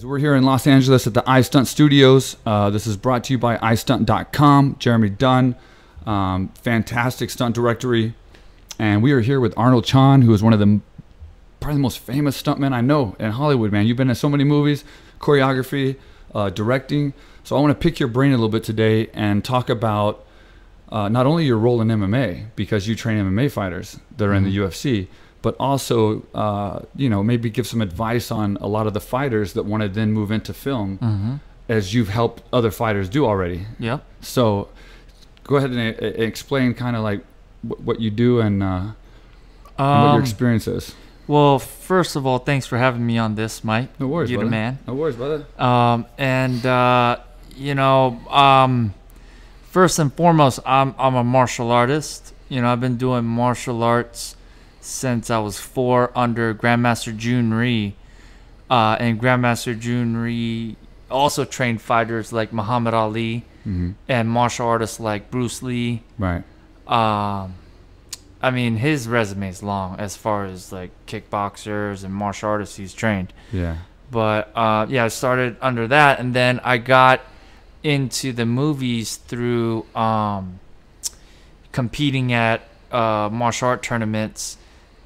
So we're here in Los Angeles at the iStunt Studios. This is brought to you by iStunt.com. Jeremy Dunn, fantastic stunt directory. And we are here with Arnold Chon, who is one of the probably the most famous stuntmen I know in Hollywood, man. You've been in so many movies, choreography, directing. So I want to pick your brain a little bit today and talk about not only your role in MMA, because you train MMA fighters that are in the UFC, but also, you know, maybe give some advice on a lot of the fighters that want to then move into film, as you've helped other fighters do already. Yeah. So go ahead and explain kind of like what you do and what your experience is. Well, first of all, thanks for having me on this, Mike. No worries, You're brother. the man. No worries, brother. You know, first and foremost, I'm a martial artist. You know, I've been doing martial arts since I was 4 under Grandmaster Jun Rhee. And Grandmaster Jun Rhee also trained fighters like Muhammad Ali and martial artists like Bruce Lee. Right. I mean, his resume is long as far as like kickboxers and martial artists he's trained. Yeah. But yeah, I started under that, and then I got into the movies through competing at martial art tournaments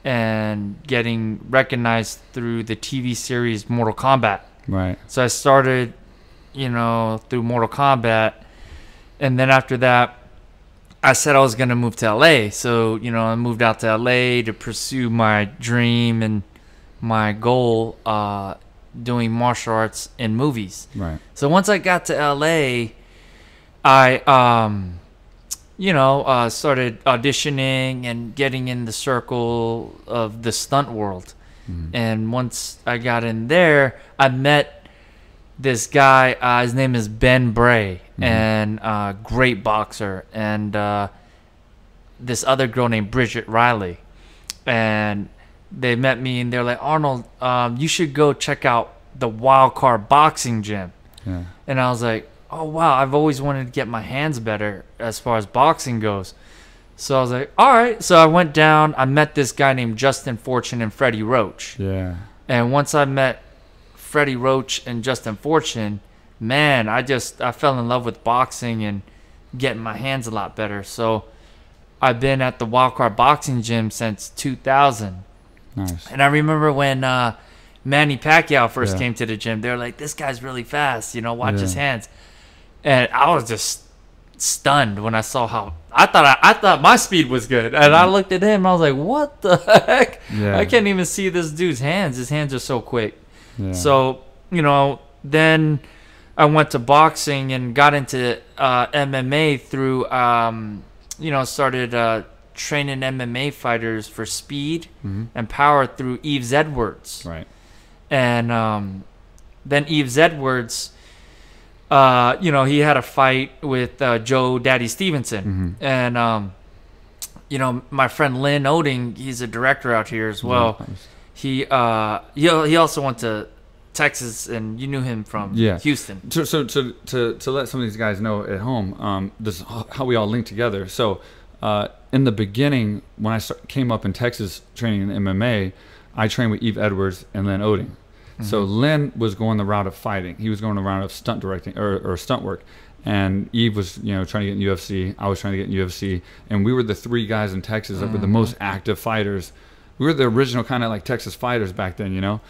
and getting recognized through the TV series Mortal Kombat. Right. So I started, you know, through Mortal Kombat, and then after that, I said I was going to move to LA. So, you know, I moved out to LA to pursue my dream and my goal, doing martial arts in movies. Right. So once I got to LA, I, you know, started auditioning and getting in the circle of the stunt world. And once I got in there, I met this guy. His name is Ben Bray, and great boxer, and this other girl named Bridget Riley. And they met me, and they're like, Arnold, you should go check out the Wild Card Boxing Gym. Yeah. And I was like, oh wow, I've always wanted to get my hands better as far as boxing goes. So I was like, all right. So I went down. I met this guy named Justin Fortune and Freddie Roach. Yeah. And once I met Freddie Roach and Justin Fortune, man, I fell in love with boxing and getting my hands a lot better. So I've been at the Wild Card Boxing Gym since 2000. Nice. And I remember when Manny Pacquiao first came to the gym, they were like, this guy's really fast, you know, watch his hands. And I was just stunned when I saw how I thought my speed was good, and I looked at him and I was like, what the heck? I can't even see this dude's hands. His hands are so quick. So, you know, then I went to boxing and got into MMA through you know, started training MMA fighters for speed and power through Yves Edwards. Right. And then Yves Edwards, you know, he had a fight with Joe Daddy Stevenson. And, you know, my friend Lynn Oding, he's a director out here as well. He also went to Texas, and you knew him from Houston. So to let some of these guys know at home, this is how we all link together. So in the beginning, when I came up in Texas training in MMA, I trained with Yves Edwards and Lynn Oding. So Lynn was going the route of fighting. He was going the route of stunt directing or stunt work. And Yves was, you know, trying to get in UFC. I was trying to get in UFC. And we were the 3 guys in Texas that were the most active fighters. We were the original kind of like Texas fighters back then, you know.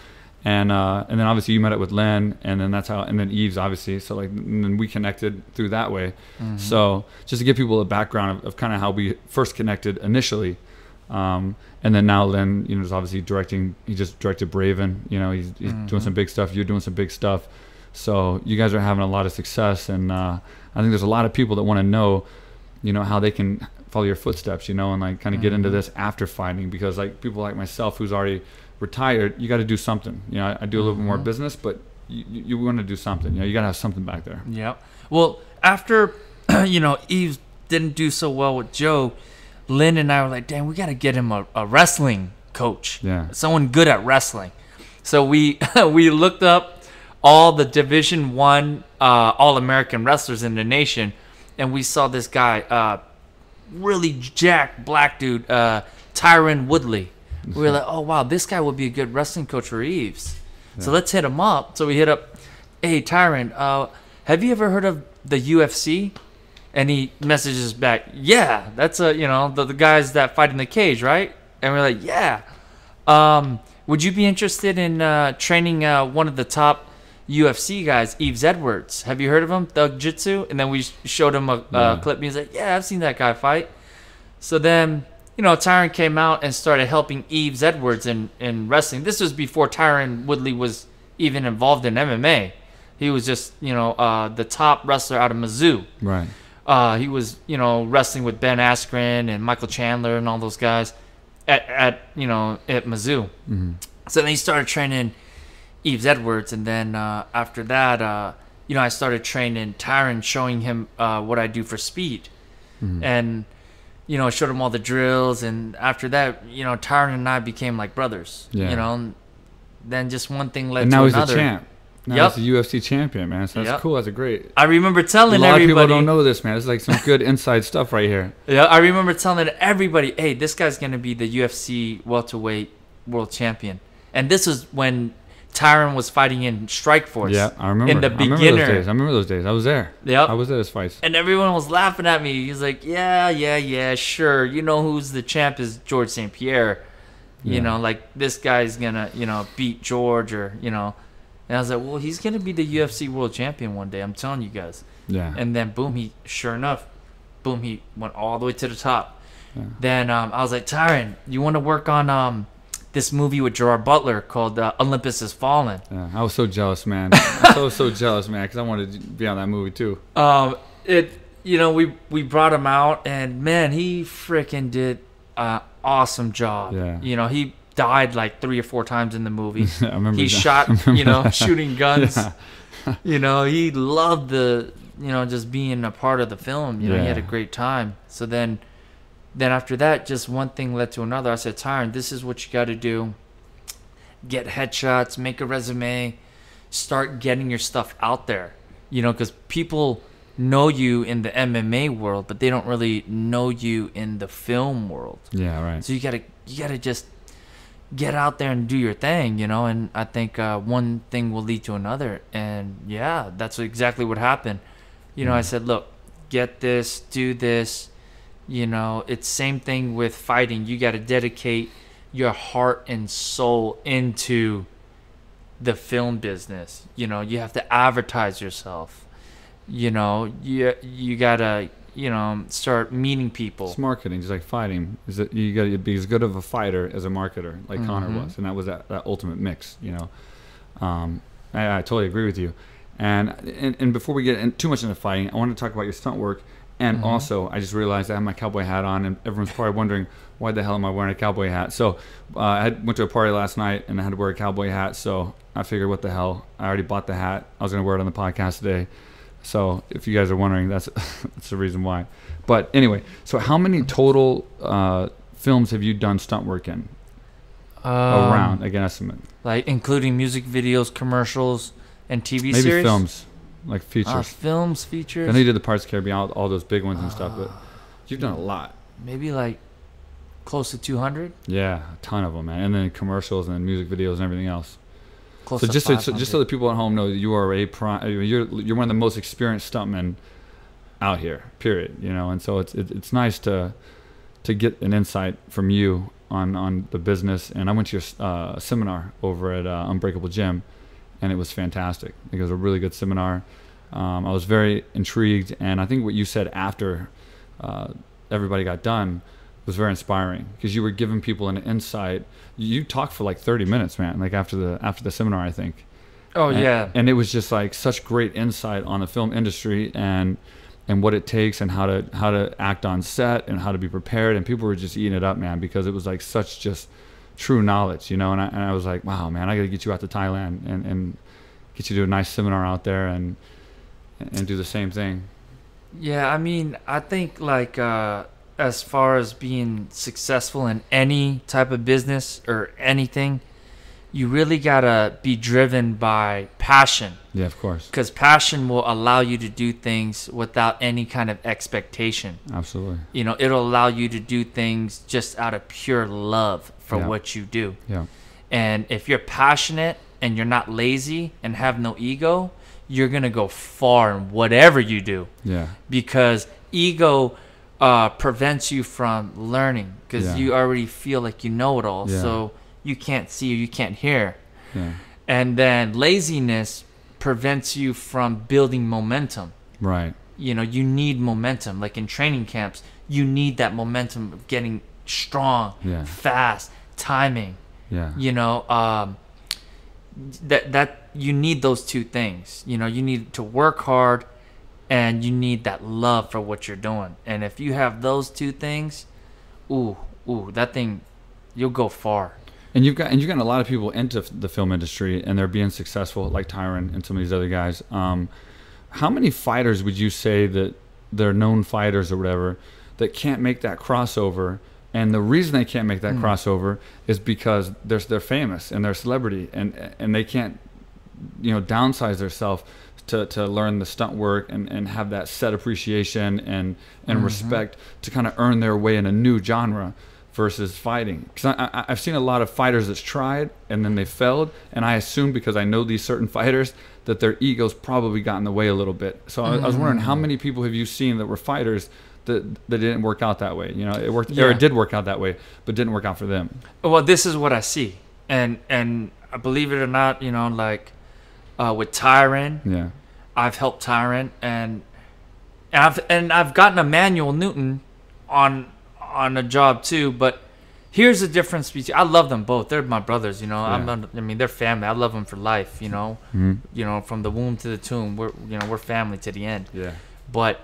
And then obviously you met up with Len, and then that's how, and then Yves obviously. So like, and then we connected through that way. So just to give people a background of kind of how we first connected initially. And then now Len, you know, is obviously directing. He just directed Braven. You know, he's doing some big stuff. You're doing some big stuff. So you guys are having a lot of success, and I think there's a lot of people that want to know, you know, how they can follow your footsteps, you know, and like kind of get into this after fighting, because like people like myself who's already retired, you got to do something. You know, I do a little bit more business, but you want to do something. You know, you got to have something back there. Yeah. Well, after you know, Yves didn't do so well with Joe, Lynn and I were like, damn, we got to get him a wrestling coach. Yeah. Someone good at wrestling. So we we looked up all the Division I All-American wrestlers in the nation, and we saw this guy, really jacked black dude, Tyron Woodley. We were like, oh, wow, this guy would be a good wrestling coach for Yves. So let's hit him up. So we hit up hey, Tyron, have you ever heard of the UFC? And he messages back, yeah, that's the guys that fight in the cage, right? And we're like, yeah. Would you be interested in training one of the top UFC guys, Yves Edwards? Have you heard of him, Thug Jitsu? And then we showed him a clip. And he's like, yeah, I've seen that guy fight. So then, Tyron came out and started helping Yves Edwards in wrestling. This was before Tyron Woodley was even involved in MMA. He was just, the top wrestler out of Mizzou. Right. He was, wrestling with Ben Askren and Michael Chandler and all those guys at Mizzou. Mm-hmm. So then he started training Yves Edwards, and then after that, I started training Tyron, showing him what I do for speed, and I showed him all the drills. And after that, Tyron and I became like brothers. Yeah. And then just one thing led and to now another. He's the champ. Now he's the UFC champion, man. So that's cool. That's a great. I remember telling everybody. A lot everybody. of people don't know this, man. It's like some good inside stuff right here. Yeah, I remember telling everybody, hey, this guy's gonna be the UFC welterweight world champion. And this was when Tyron was fighting in Strikeforce. Yeah, I remember. In the beginner. I remember those days. I was there. Yep. I was at his fights. And everyone was laughing at me. He's like, yeah, sure. You know who's the champ is George St. Pierre. Like this guy's gonna, beat George or. And I was like, well, he's going to be the UFC world champion one day. I'm telling you guys. Yeah. And then, boom, he went all the way to the top. Yeah. Then I was like, Tyron, you want to work on this movie with Gerard Butler called Olympus Has Fallen? Yeah, I was so jealous, man. I was so jealous, man, because I wanted to be on that movie, too. We brought him out, and, man, he freaking did an awesome job. Yeah. He died like 3 or 4 times in the movie. I remember he that. shot, shooting guns. He loved the, just being a part of the film. He had a great time. So then after that, just one thing led to another. I said, Tyron, this is what you got to do. Get headshots, make a resume, start getting your stuff out there. Because people know you in the MMA world, but they don't really know you in the film world. Yeah, right. So you gotta just get out there and do your thing, and I think one thing will lead to another. And yeah, that's exactly what happened. I said, look, get this, do this. It's same thing with fighting. You got to dedicate your heart and soul into the film business. You have to advertise yourself. You got to start meeting people. It's marketing, just like fighting. Is that you got to be as good of a fighter as a marketer, like Connor was, and that was that ultimate mix. I totally agree with you. And before we get too much into fighting, I want to talk about your stunt work. And also, I just realized I have my cowboy hat on, and everyone's probably wondering why the hell am I wearing a cowboy hat? So I went to a party last night, and I had to wear a cowboy hat. So I figured, what the hell? I already bought the hat. I was going to wear it on the podcast today. So if you guys are wondering, that's the reason why. But anyway, so how many total films have you done stunt work in? Around, like an estimate. Like including music videos, commercials, and TV Maybe series? films, like features. Films, features. I know you did the Parts Caribbean, all those big ones and stuff, but you've done a lot. Maybe like close to 200? Yeah, a ton of them, man. And then commercials and music videos and everything else. Close so to just 500. so the people at home know that you are you're one of the most experienced stuntmen out here, period. And so it's nice to get an insight from you on the business. And I went to your seminar over at Unbreakable Gym, and it was fantastic. I think it was a really good seminar. I was very intrigued, and I think what you said after everybody got done was very inspiring, because you were giving people an insight. You talked for like 30 minutes, man, like after the seminar, I think. Oh, yeah. And it was just like such great insight on the film industry and what it takes and how to act on set and how to be prepared. And people were just eating it up, man, because it was like such just true knowledge, And I was like, wow, man, I got to get you out to Thailand and get you to a nice seminar out there and do the same thing. Yeah, I mean, I think like as far as being successful in any type of business or anything, you really gotta be driven by passion. Yeah, of course. Because passion will allow you to do things without any kind of expectation. Absolutely. It'll allow you to do things just out of pure love for what you do. Yeah. And if you're passionate and you're not lazy and have no ego, you're gonna go far in whatever you do. Yeah. Because ego prevents you from learning, because you already feel like you know it all, so you can't see or you can't hear. Yeah. And then laziness prevents you from building momentum. Right. You know, you need momentum. Like in training camps, you need that momentum of getting strong, fast, timing. Yeah. You know, that you need those two things. You know, you need to work hard, and you need that love for what you're doing. And if you have those two things, that thing, you'll go far. And you've gotten a lot of people into the film industry, and they're being successful, like Tyron and some of these other guys. How many fighters would you say that they're known fighters or whatever that can't make that crossover? And the reason they can't make that crossover is because they're famous and they're a celebrity, and they can't, you know, downsize themselves to learn the stunt work and have that set appreciation and respect to kind of earn their way in a new genre versus fighting. Because I've seen a lot of fighters that's tried and then they failed, and I assume, because I know these certain fighters, that their egos probably got in the way a little bit. So I was wondering, how many people have you seen that were fighters that didn't work out that way? You know, it worked, or it did work out that way, but didn't work out for them. Well, this is what I see, and believe it or not, you know, like with Tyron, I've helped Tyron, and I've gotten Emmanuel Newton on a job too. But here's the difference between, I love them both. They're my brothers, you know. I mean, they're family. I love them for life, you know. You know, from the womb to the tomb, we're family to the end. Yeah. But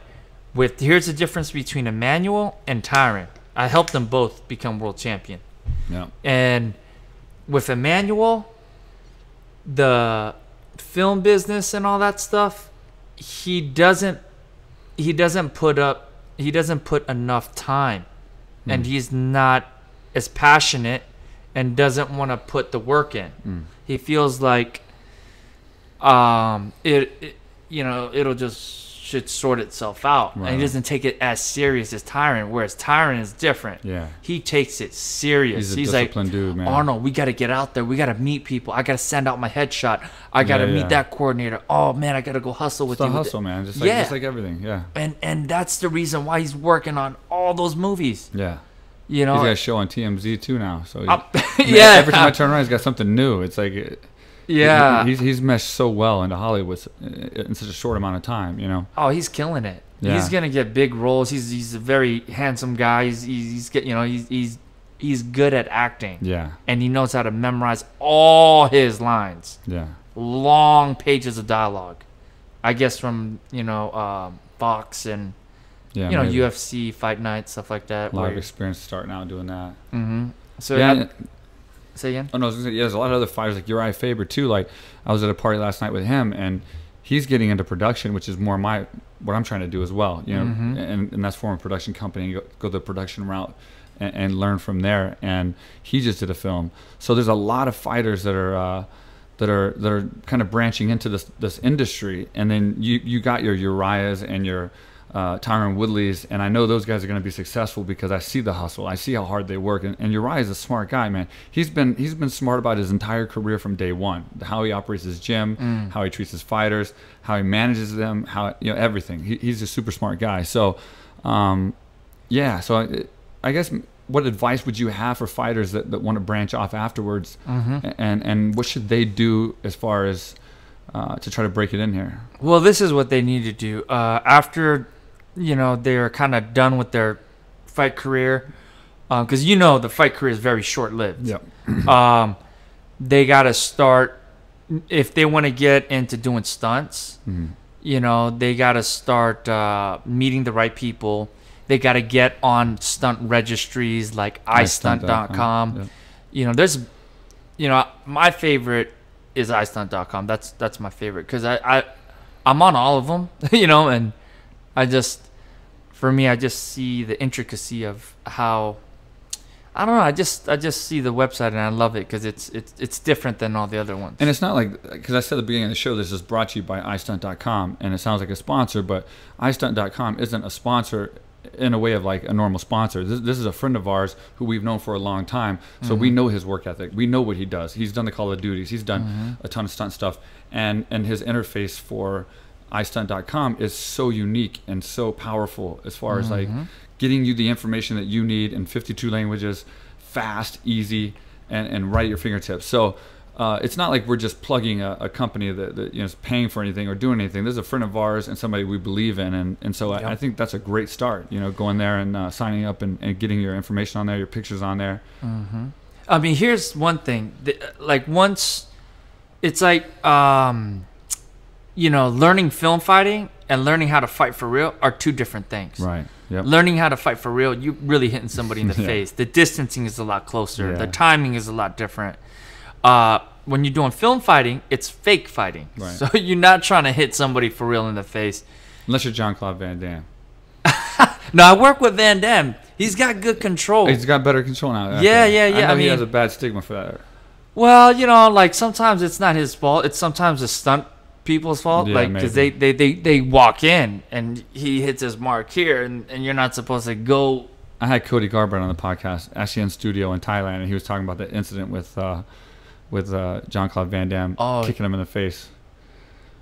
here's the difference between Emmanuel and Tyron. I helped them both become world champion. Yeah. And with Emmanuel, the film business and all that stuff, he doesn't put enough time, and he's not as passionate and doesn't want to put the work in. He feels like it'll just should sort itself out. Right. And he doesn't take it as serious as Tyron, whereas Tyron is different. Yeah. He takes it serious. He's like, dude, man. Arnold, we got to get out there. We got to meet people. I got to send out my headshot. I got to meet that coordinator. Oh, man, I got to go hustle with you. It's hustle, man. Just like everything. Yeah. And that's the reason why he's working on all those movies. Yeah. You know, he's got a show on TMZ too now. So every time I turn around, he's got something new. It's like, he's meshed so well into Hollywood in such a short amount of time. You know. Oh, he's killing it. Yeah. He's gonna get big roles. He's a very handsome guy. He's good at acting. Yeah. And he knows how to memorize all his lines. Yeah. Long pages of dialogue. I guess from Fox and. Yeah, UFC, Fight Night, stuff like that. A lot of experience starting out doing that. So say again? Oh no, there's a lot of other fighters like Uriah Faber too. Like I was at a party last night with him, and he's getting into production, which is more what I'm trying to do as well. You know, and that's form a production company, go the production route, and learn from there. And he just did a film. So there's a lot of fighters that are kind of branching into this industry, and then you got your Uriahs and your Tyron Woodleys, and I know those guys are going to be successful because I see the hustle. I see how hard they work, and Uriah is a smart guy, man. He's been smart about his entire career from day one. How he operates his gym, how he treats his fighters, how he manages them, how everything. He's a super smart guy. So, So I guess what advice would you have for fighters that want to branch off afterwards, and what should they do as far as to try to break it in here? Well, this is what they need to do after. They're kind of done with their fight career, because the fight career is very short-lived. Yep. They got to start, if they want to get into doing stunts, they got to start meeting the right people. They got to get on stunt registries like iStunt.com. Yep. There's, my favorite is iStunt.com. That's my favorite, because I'm on all of them, and I just see the intricacy of how, I don't know, I just see the website and I love it because it's different than all the other ones. And it's not like, because I said at the beginning of the show, this is brought to you by iStunt.com, and it sounds like a sponsor, but iStunt.com isn't a sponsor in a way of like a normal sponsor. This is a friend of ours who we've known for a long time, so we know his work ethic. We know what he does. He's done the Call of Duties. He's done a ton of stunt stuff, and his interface for iStunt.com is so unique and so powerful as far as like getting you the information that you need in 52 languages, fast, easy, and right at your fingertips. So it's not like we're just plugging a company that is paying for anything or doing anything. This is a friend of ours and somebody we believe in, and so I think that's a great start. Going there and signing up and getting your information on there, your pictures on there. I mean, here's one thing. Like once, it's like learning film fighting and learning how to fight for real are two different things. Right. Yep. Learning how to fight for real, you really hitting somebody in the face. The distancing is a lot closer. The timing is a lot different. When you're doing film fighting, it's fake fighting. Right. So you're not trying to hit somebody for real in the face. Unless you're Jean-Claude Van Damme. No, I work with Van Damme. He's got good control. He's got better control now. Yeah. I mean, he has a bad stigma for that. Well, like sometimes it's not his fault. It's sometimes the stunt people's fault. Yeah, like because they walk in and he hits his mark here, and you're not supposed to go. I had Cody Garbrandt on the podcast, actually in studio in Thailand, and he was talking about the incident with Jean-Claude Van Damme kicking him in the face.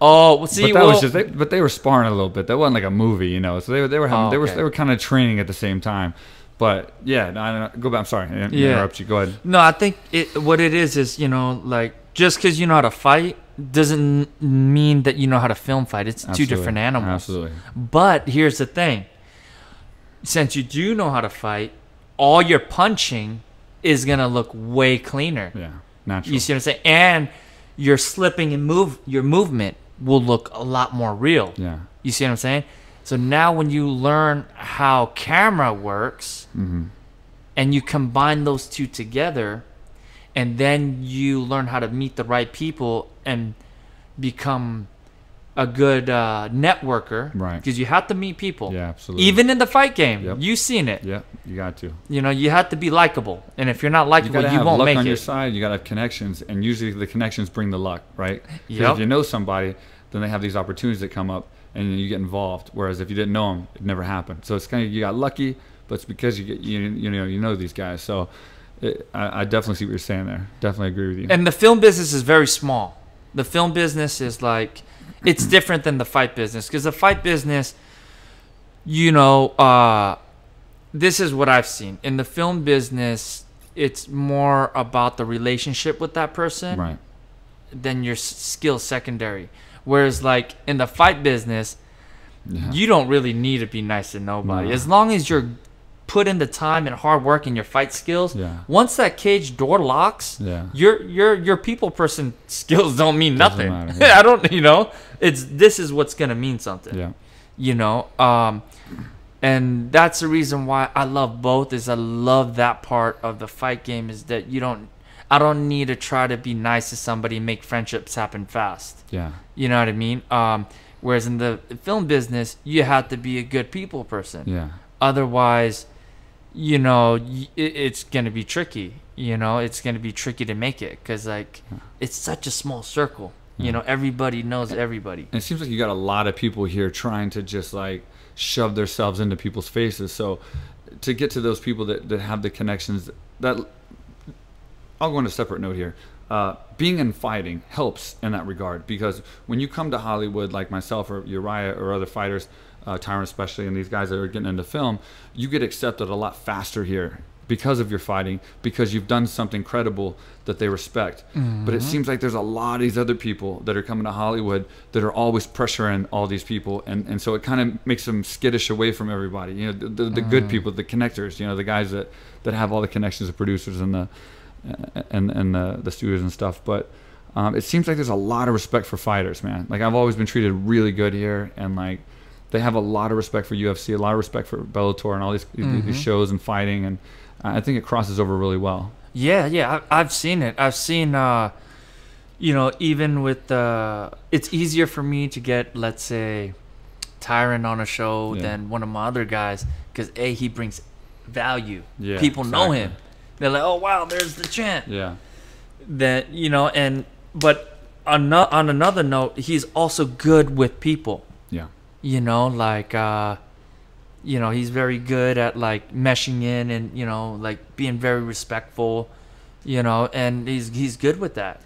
Oh, well, see, but that was just but they were sparring a little bit. That wasn't like a movie, So they were kind of training at the same time. But yeah, no, go back. I'm sorry, I interrupt you. Go ahead. No, I think what it is like just because you know how to fight doesn't mean that you know how to film fight. It's two different animals. Absolutely. But here's the thing: since you do know how to fight, all your punching is gonna look way cleaner. Yeah, natural. You see what I'm saying? And your slipping and your movement will look a lot more real. Yeah. You see what I'm saying? So now when you learn how camera works and you combine those two together, and then you learn how to meet the right people and become a good networker. Right. Because you have to meet people. Yeah, absolutely. Even in the fight game. Yep. You've seen it. Yeah, you got to. You have to be likable. And if you're not likable, you won't make it. You got to have luck on your side. You got to have connections. And usually the connections bring the luck, right? Yep. If you know somebody, then they have these opportunities that come up and you get involved. Whereas if you didn't know them, it never happened. So it's kind of, you got lucky, but it's because you know these guys. So I definitely see what you're saying there. Definitely agree with you. And the film business is very small. The film business is like, it's different than the fight business, because the fight business, this is what I've seen. In the film business, it's more about the relationship with that person, right, than your skill secondary. Whereas like in the fight business, you don't really need to be nice to nobody. No. As long as you're put in the time and hard work in your fight skills, once that cage door locks, your people person skills don't mean nothing. Doesn't matter, I don't, this is what's gonna mean something. And that's the reason why I love both. Is I love that part of the fight game, is that I don't need to try to be nice to somebody and make friendships happen fast. Yeah. You know what I mean? Whereas in the film business, you have to be a good people person. Yeah. Otherwise, it's going to be tricky. It's going to be tricky to make it, because it's such a small circle. Everybody knows everybody. And it seems like you got a lot of people here trying to just like shove themselves into people's faces. So to get to those people that have the connections, that I'll go on a separate note here. Being in fighting helps in that regard, because when you come to Hollywood, like myself or Uriah or other fighters, Tyron especially, and these guys that are getting into film, you get accepted a lot faster here because of your fighting, because you've done something credible that they respect. But it seems like there's a lot of these other people that are coming to Hollywood that are always pressuring all these people, and so it kind of makes them skittish away from everybody. The good people, the connectors, the guys that have all the connections, the producers and the studios and stuff. But it seems like there's a lot of respect for fighters, man. Like, I've always been treated really good here, and like they have a lot of respect for UFC, a lot of respect for Bellator and all these shows and fighting, and I think it crosses over really well. Yeah, I've seen it. I've seen, even with it's easier for me to get, let's say, Tyron on a show than one of my other guys, because he brings value. Yeah, people know him. They're like, oh wow, there's the champ. Yeah. That but on another note, he's also good with people. Yeah. He's very good at like meshing in and like being very respectful, and he's good with that.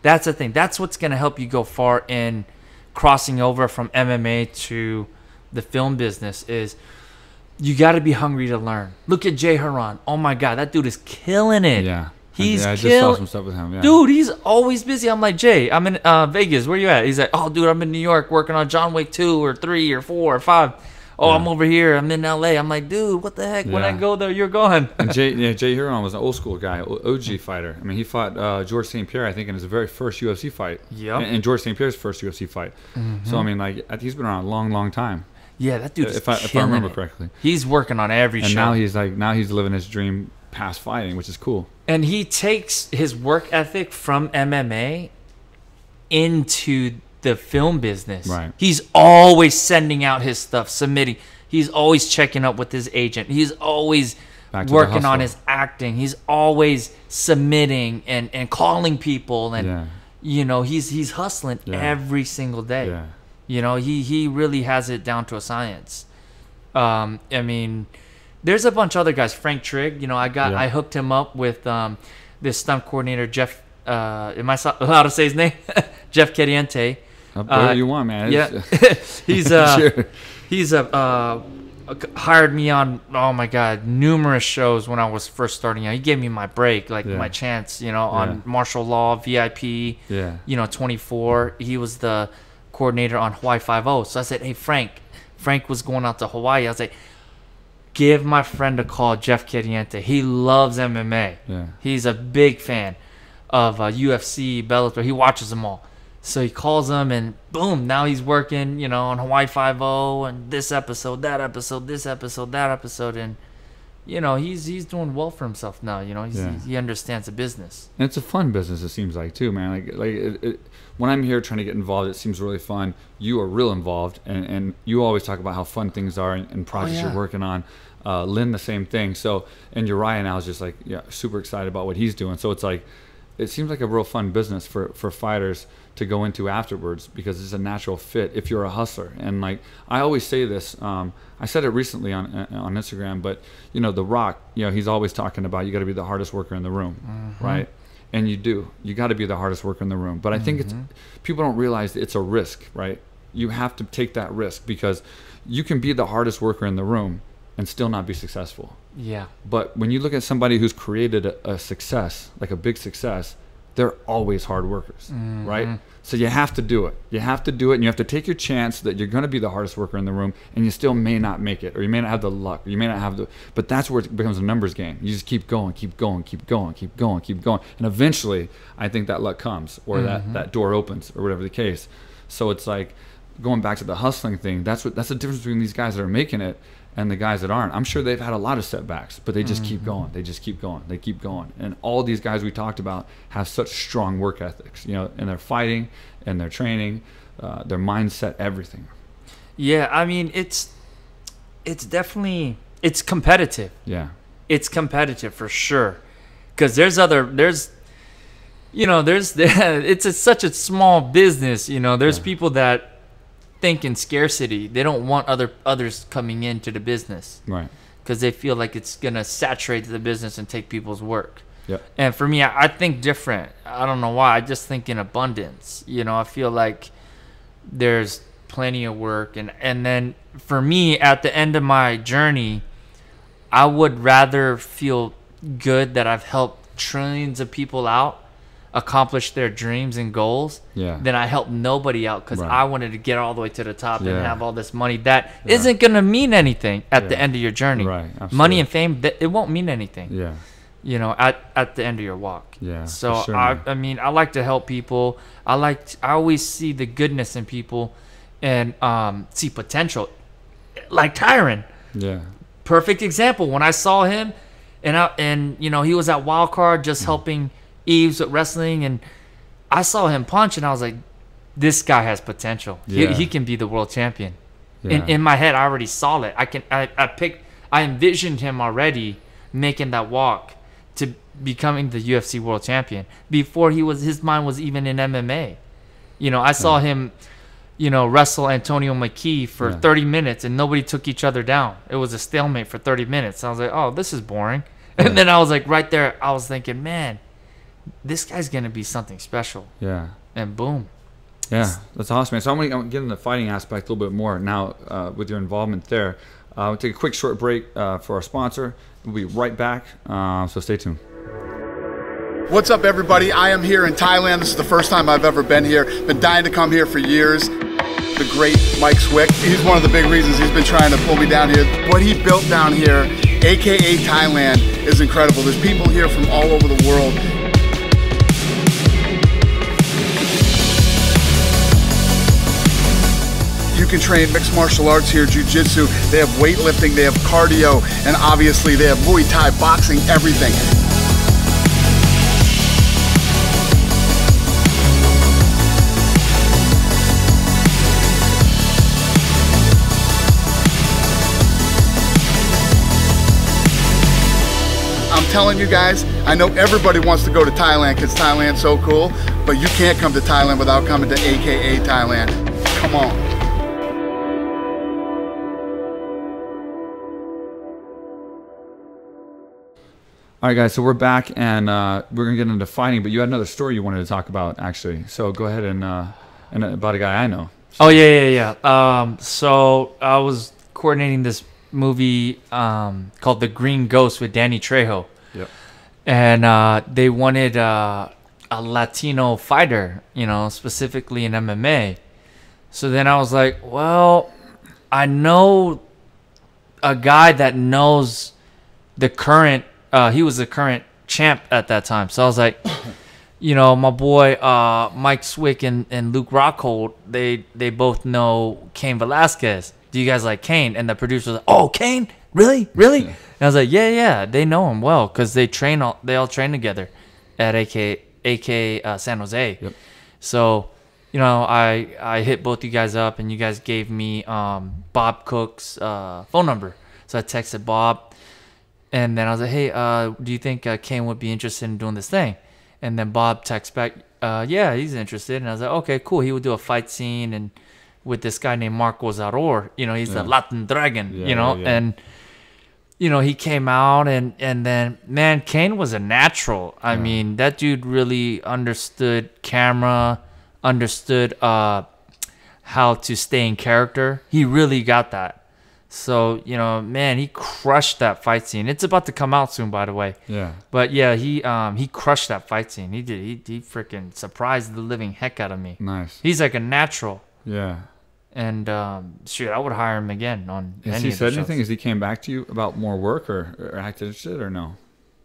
That's the thing. That's what's gonna help you go far in crossing over from MMA to the film business. Is you got to be hungry to learn. Look at Jay Haran. Oh my God, that dude is killing it. Yeah. I just saw some stuff with him. Yeah. Dude, he's always busy. I'm like, Jay, I'm in Vegas. Where you at? He's like, oh, dude, I'm in New York working on John Wick 2 or 3 or 4 or 5. Oh, I'm over here. I'm in LA. I'm like, dude, what the heck? When I go there, you're gone. And Jay Huron was an old school guy, OG fighter. I mean, he fought George St. Pierre, I think, in his very first UFC fight. Yep. And George St. Pierre's first UFC fight. So, I mean, like, he's been around a long, long time. Yeah, that dude's if I remember correctly. He's working on every show. And now he's living his dream past fighting, which is cool. And he takes his work ethic from MMA into the film business. Right. He's always sending out his stuff, submitting. He's always checking up with his agent. He's always working on his acting. He's always submitting and calling people. And, he's hustling every single day. Yeah. He really has it down to a science. I mean, there's a bunch of other guys. Frank Trigg, I hooked him up with this stunt coordinator, Jeff. Am I allowed to say his name? Jeff Cadiente. Whatever you want, man. Yeah, he's sure. He's hired me on, oh my God, numerous shows when I was first starting out. He gave me my break, my chance, on martial law, VIP, 24. He was the coordinator on Hawaii 5-0. So I said, hey, Frank was going out to Hawaii. I was like, give my friend a call, Jeff Cadiente. He loves MMA. Yeah. He's a big fan of UFC, Bellator. He watches them all. So he calls him, and boom, now he's working, on Hawaii 5-0 and this episode, that episode, this episode, that episode, and he's doing well for himself now. He understands the business. And it's a fun business, it seems like, too, man. When I'm here trying to get involved, it seems really fun. You are real involved, and you always talk about how fun things are and projects you're working on. Lynn, the same thing. So, and Uriah now is just like, super excited about what he's doing. So it's like, it seems like a real fun business for fighters to go into afterwards, because it's a natural fit if you're a hustler. And like I always say this, I said it recently on Instagram, but The Rock, he's always talking about you got to be the hardest worker in the room, right? And you got to be the hardest worker in the room. But I think people don't realize it's a risk, right? You have to take that risk, because you can be the hardest worker in the room and still not be successful. Yeah. But when you look at somebody who's created a success, like a big success, they're always hard workers, right? So you have to do it. You have to do it, and you have to take your chance that you're going to be the hardest worker in the room, and you still may not make it, or you may not have the luck, or you may not have the. But that's where it becomes a numbers game. You just keep going, keep going, keep going, keep going, keep going, and eventually, I think that luck comes, or that door opens, or whatever the case. So it's like going back to the hustling thing. That's the difference between these guys that are making it and the guys that aren't. I'm sure they've had a lot of setbacks, but they just keep going. They just keep going. They keep going. And all these guys we talked about have such strong work ethics, and their fighting and their training, their mindset, everything. Yeah, I mean, it's definitely, it's competitive. Yeah. It's competitive for sure. Because it's such a small business, there's people that think in scarcity. They don't want others coming into the business, right? Because they feel like it's gonna saturate the business and take people's work. Yeah. And for me, I think different. I don't know why. I just think in abundance. I feel like there's plenty of work, and then for me, at the end of my journey, I would rather feel good that I've helped trillions of people out accomplish their dreams and goals, then I helped nobody out, because I wanted to get all the way to the top and have all this money that isn't going to mean anything at the end of your journry. Right. Absolutely. Money and fame, it won't mean anything. Yeah. At the end of your walk. Yeah. So sure, I mean, I like to help people. I always see the goodness in people and see potential. Like Tyron. Yeah. Perfect example. When I saw him and he was at Wildcard just helping Eves with wrestling, and I saw him punch, and I was like, this guy has potential. He can be the world champion. In my head, I already saw it. I envisioned him already making that walk to becoming the UFC world champion before his mind was even in MMA. I saw him wrestle Antonio McKee for 30 minutes and nobody took each other down. It was a stalemate for 30 minutes. I was like, oh, this is boring. And then I was like, right there, I was thinking, man, this guy's going to be something special. Yeah. And boom. Yeah, that's awesome, man. So I'm going to get into the fighting aspect a little bit more now with your involvement there. We'll take a quick short break for our sponsor. We'll be right back, so stay tuned. What's up, everybody? I am here in Thailand. This is the first time I've ever been here. Been dying to come here for years. The great Mike Swick, he's one of the big reasons he's been trying to pull me down here. What he built down here, AKA Thailand, is incredible. There's people here from all over the world. You can train mixed martial arts here, jiu-jitsu. They have weightlifting, they have cardio, and obviously they have Muay Thai, boxing, everything. I'm telling you guys, I know everybody wants to go to Thailand because Thailand's so cool, but you can't come to Thailand without coming to AKA Thailand. Come on. All right, guys, so we're back, and we're going to get into fighting, but you had another story you wanted to talk about, actually. So go ahead and about a guy I know. So. Oh, yeah. So I was coordinating this movie called The Green Ghost with Danny Trejo. Yep. And they wanted a Latino fighter, specifically in MMA. So then I was like, well, I know a guy that knows the current he was the current champ at that time. So I was like, my boy Mike Swick and Luke Rockhold, they both know Cain Velasquez. Do you guys like Cain? And the producer was like, oh, Cain? Really? And I was like, yeah, they know him well because they all train together at AKA San Jose. Yep. So, I hit both you guys up and you guys gave me Bob Cook's phone number. So I texted Bob. And then I was like, hey, do you think Cain would be interested in doing this thing? And then Bob texts back, yeah, he's interested. And I was like, okay, cool. He would do a fight scene and with this guy named Marco Zaror. He's the Latin Dragon, And, he came out and then, man, Cain was a natural. I mean, that dude really understood camera, understood how to stay in character. He really got that. So, man, he crushed that fight scene. It's about to come out soon, by the way. Yeah. But, yeah, he crushed that fight scene. He did. He freaking surprised the living heck out of me. Nice. He's like a natural. Yeah. And, shoot, I would hire him again on any of the Has he said anything? shows. Has he came back to you about more work or acted interested or no?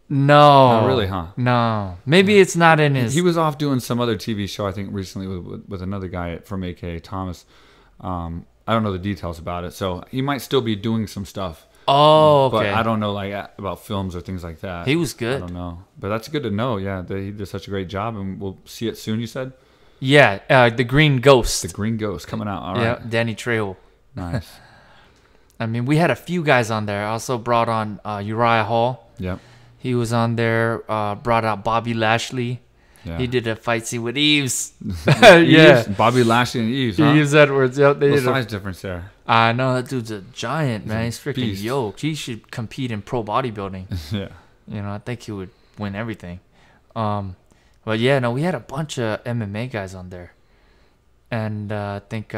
No. Not really, huh? No. Maybe it's not in his... He was off doing some other TV show, I think, recently with another guy from AKA Thomas. I don't know the details about it, so he might still be doing some stuff. Oh, okay. But I don't know about films or things like that. He was good. I don't know, but that's good to know. Yeah, that he did such a great job, and we'll see it soon. You said? Yeah, The Green Ghost. The Green Ghost coming out. All right. Yeah, Danny Trejo. Nice. I mean, we had a few guys on there. I also brought on Uriah Hall. Yep. He was on there. Brought out Bobby Lashley. Yeah. He did a fight scene with Eves. Yeah. Bobby Lashley and Eves, huh? Eves Edwards. Yep, they What did size difference there? I know, that dude's a giant, man. He's freaking beast. yoked. He should compete in pro bodybuilding. Yeah. I think he would win everything. But yeah, no, we had a bunch of MMA guys on there. And I think,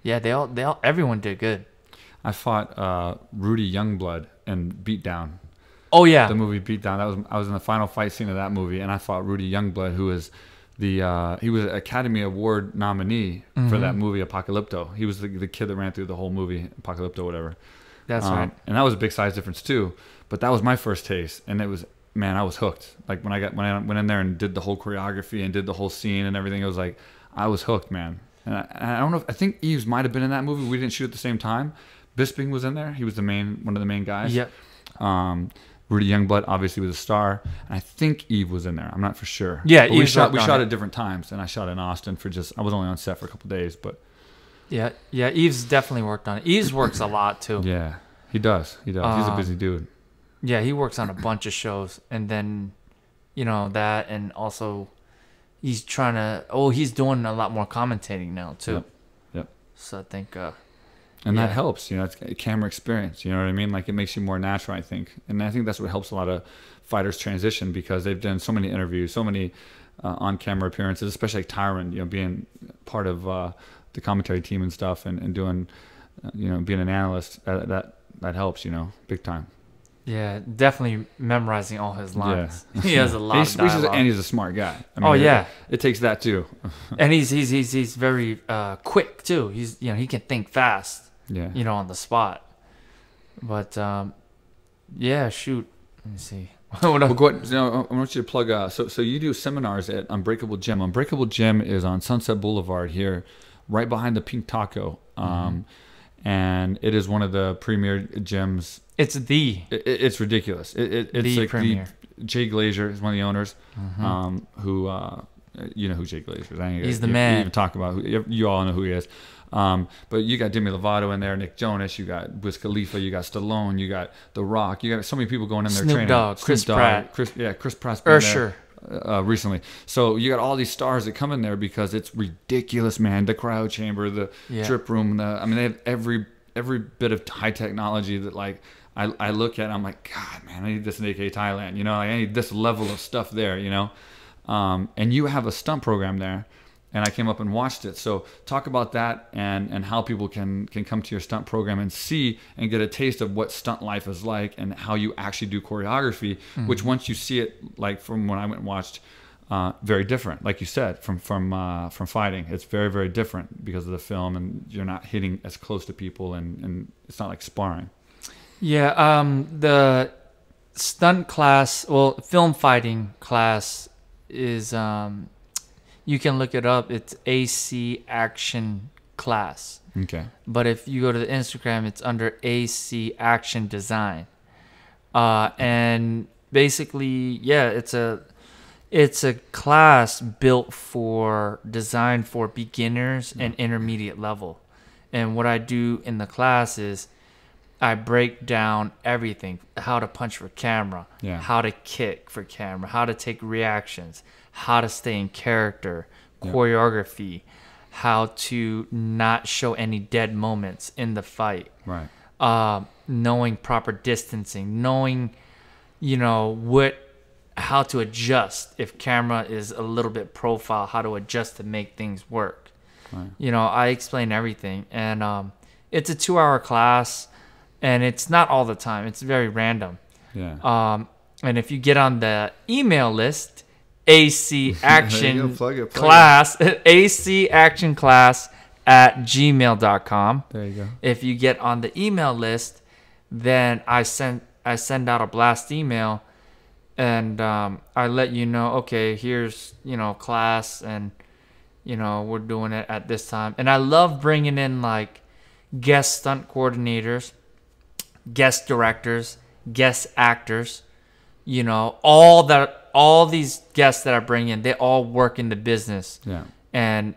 everyone did good. I fought Rudy Youngblood in Beatdown. Oh yeah, the movie Beatdown. I was in the final fight scene of that movie, and I fought Rudy Youngblood, who is he was an Academy Award nominee for that movie Apocalypto. He was the kid that ran through the whole movie Apocalypto, whatever. That's right. And that was a big size difference too. But that was my first taste, and it was, man, I was hooked. Like when I went in there and did the whole choreography and did the whole scene and everything, it was like I was hooked, man. And I don't know. I think Eves might have been in that movie. We didn't shoot at the same time. Bisping was in there. He was one of the main guys. Yep. Rudy Youngblood obviously was a star, and I think Eve was in there. I'm not for sure. Yeah, but we shot at different times, and I shot in Austin I was only on set for a couple of days, but yeah, Eve's definitely worked on it. Eve's works a lot too. Yeah, he does. He's a busy dude. Yeah, he works on a bunch of shows, and then that, and also he's doing a lot more commentating now too. So I think, and yeah. that helps, it's camera experience. You know what I mean? Like it makes you more natural, I think. And I think that's what helps a lot of fighters transition, because they've done so many interviews, so many on-camera appearances, especially like Tyron, being part of the commentary team and stuff, and doing, being an analyst. That helps, big time. Yeah, definitely memorizing all his lines. Yeah. He has a lot of dialogue. And he's a smart guy. I mean, it takes that too. And he's very quick too. He's he can think fast. Yeah. On the spot. But yeah, shoot. Let me see. Well, go ahead. I want you to plug. So you do seminars at Unbreakable Gym. Unbreakable Gym is on Sunset Boulevard here, right behind the Pink Taco. And it is one of the premier gyms. It's it's ridiculous. It's the like premier. Jay Glazer is one of the owners. Who you know who Jay Glazer is. He's the man. You even talk about you all know who he is. But you got Demi Lovato in there, Nick Jonas, you got Wiz Khalifa, you got Stallone, you got The Rock, you got so many people going in there Snoop training. Dogg, Chris Pratt. Chris Pratt's been Usher. there recently. So you got all these stars that come in there because it's ridiculous, man. The cryo chamber, the drip room, they have every bit of high technology that like I look at, I'm like, God, man, I need this in AKA Thailand. I need this level of stuff there. And you have a stunt program there. And I came up and watched it. So talk about that and how people can come to your stunt program and see and get a taste of what stunt life is like and how you actually do choreography, which once you see it, like from when I went and watched, very different. Like you said, from fighting, it's very, very different because of the film, and you're not hitting as close to people, and it's not like sparring. Yeah, the stunt class, film fighting class is... you can look it up. It's AC Action Class. Okay. But if you go to the Instagram, it's under AC Action Design. And basically, it's a class designed for beginners and intermediate level. And what I do in the class is I break down everything: how to punch for camera, how to kick for camera, how to take reactions, how to stay in character, choreography, how to not show any dead moments in the fight. Right. Knowing proper distancing, knowing, how to adjust if camera is a little bit profile, how to adjust to make things work. Right. I explain everything, and it's a 2-hour class, and it's not all the time. It's very random. Yeah. And if you get on the email list, AC Action plug it. Class, AC Action Class at gmail.com. There you go. If you get on the email list, then I send out a blast email, and I let you know, okay, here's class, and we're doing it at this time. And I love bringing in like guest stunt coordinators, guest directors, guest actors, all these guests that I bring in, they all work in the business. Yeah. And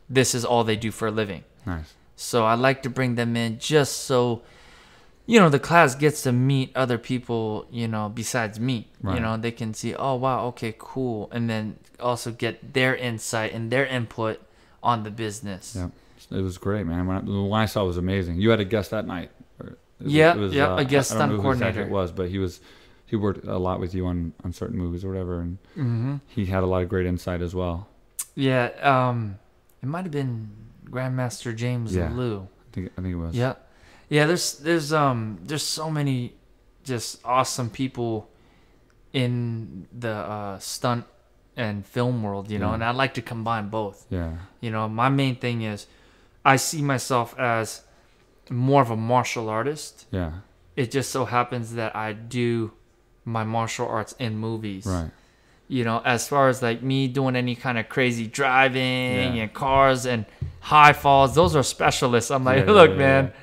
this is all they do for a living. Nice. So I like to bring them in just so, the class gets to meet other people, besides me. Right. They can see, oh, wow, okay, cool. And then also get their insight and their input on the business. Yeah. It was great, man. When I saw it was amazing. You had a guest that night. A guest stunt coordinator. It was, but he worked a lot with you on certain movies or whatever, and he had a lot of great insight as well. Yeah, it might have been Grandmaster James Liu. I think it was. Yeah. There's so many just awesome people in the stunt and film world, and I like to combine both. Yeah. My main thing is I see myself as more of a martial artist. Yeah. It just so happens that I do my martial arts in movies. Right. As far as like me doing any kind of crazy driving and cars and high falls, those are specialists. I'm like, look, man,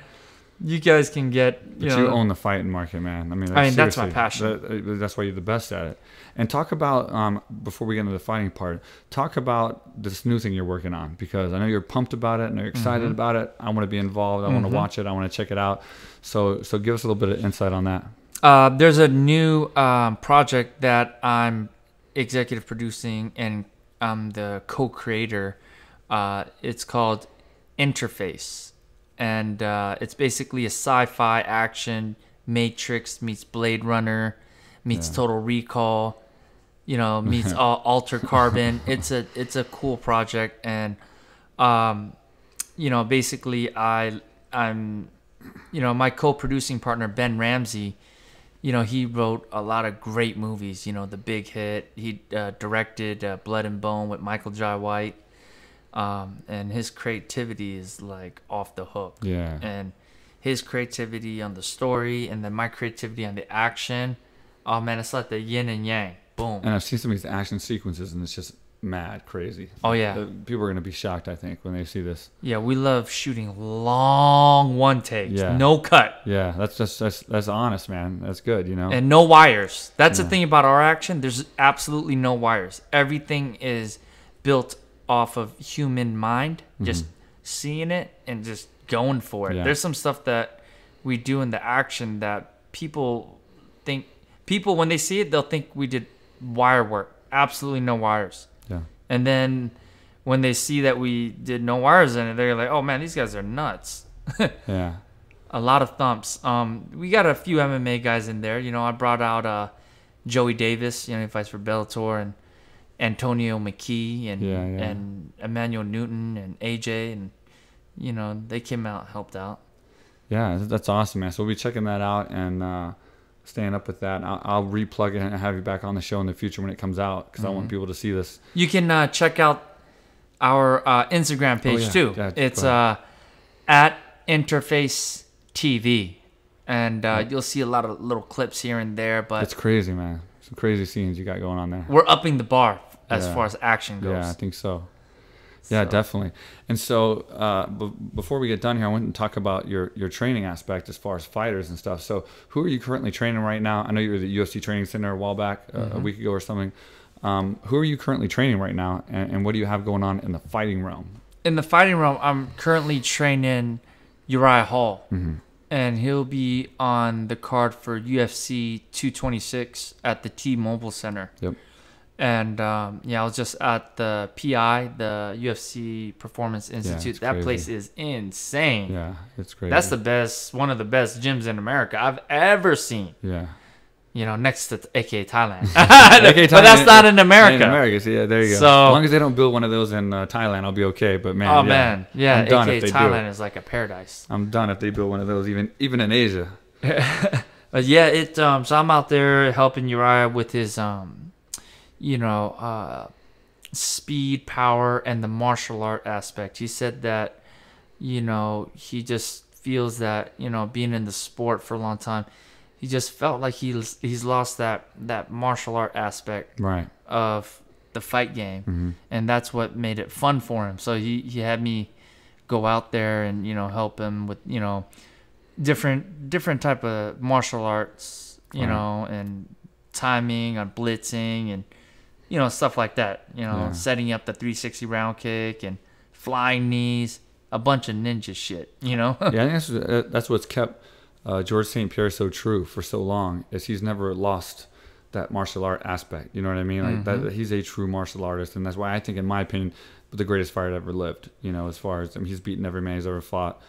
you guys can get, But you own the fighting market, man. That's my passion. That's why you're the best at it. And talk about, before we get into the fighting part, talk about this new thing you're working on, because I know you're pumped about it and you're excited about it. I want to be involved. I want to watch it. I want to check it out. So give us a little bit of insight on that. There's a new project that I'm executive producing, and I'm the co-creator. It's called Interface, and it's basically a sci-fi action. Matrix meets Blade Runner meets Total Recall, you know, meets Alter Carbon. It's a cool project, and you know, basically I'm you know, my co-producing partner Ben Ramsey, you know, he wrote a lot of great movies, you know, The Big Hit. He directed Blood and Bone with Michael Jai White. And his creativity is like off the hook. Yeah. And his creativity on the story, and then my creativity on the action. Oh man, it's like the yin and yang. Boom. And I've seen some of these action sequences, and it's just mad crazy. Oh yeah. People are gonna be shocked, I think, when they see this. Yeah, we love shooting long one takes, no cut. Yeah, that's honest, man. That's good, you know. And no wires. That's the thing about our action. There's absolutely no wires. Everything is built off of human mind, just seeing it and just going for it. There's some stuff that we do in the action that people when they see it, they'll think we did wire work. Absolutely no wires. Yeah. And then when they see that we did no wires in it, they're like, oh man, these guys are nuts. Yeah. A lot of thumps. We got a few MMA guys in there. You know, I brought out Joey Davis, you know, he fights for Bellator, and Antonio McKee and Emmanuel Newton and AJ, and you know, they came out, helped out. Yeah, that's awesome, man. So we'll be checking that out and staying up with that. I'll replug it and have you back on the show in the future when it comes out, because I want people to see this. You can check out our Instagram page too. Yeah, it's at Interface TV, and you'll see a lot of little clips here and there. But it's crazy, man. Some crazy scenes you got going on there. We're upping the bar as far as action goes. Yeah, I think so. Yeah, definitely. And so before we get done here, I want to talk about your training aspect as far as fighters and stuff. So who are you currently training right now? I know you were at the UFC Training Center a while back, a week ago or something. Who are you currently training right now, and what do you have going on in the fighting realm? In the fighting realm, I'm currently training Uriah Hall. And he'll be on the card for UFC 226 at the T-Mobile Center. Yep. And I was just at the PI, the UFC Performance Institute. That place is insane. Yeah, it's crazy. That's one of the best gyms in America I've ever seen. Yeah. You know, next to AKA Thailand. But that's not in America. In America, so yeah, there you go. So, as long as they don't build one of those in Thailand, I'll be okay. But man, yeah, I'm done AKA if they Thailand do. is like a paradise. I'm done if they build one of those, even in Asia. So I'm out there helping Uriah with his speed, power, and the martial art aspect. He said that, you know, he just feels that, you know, being in the sport for a long time, he just felt like he's lost that martial art aspect of the fight game, and that's what made it fun for him. So he had me go out there and, you know, help him with, you know, different type of martial arts, you know, and timing on blitzing and, you know, stuff like that. You know, setting up the 360 round kick and flying knees, a bunch of ninja shit. You know. Yeah, I think that's what's kept George St. Pierre so true for so long, is he's never lost that martial art aspect. You know what I mean? Like that, he's a true martial artist, and that's why I think, in my opinion, the greatest fighter that ever lived. You know, as far as, I mean, he's beaten every man he's ever fought.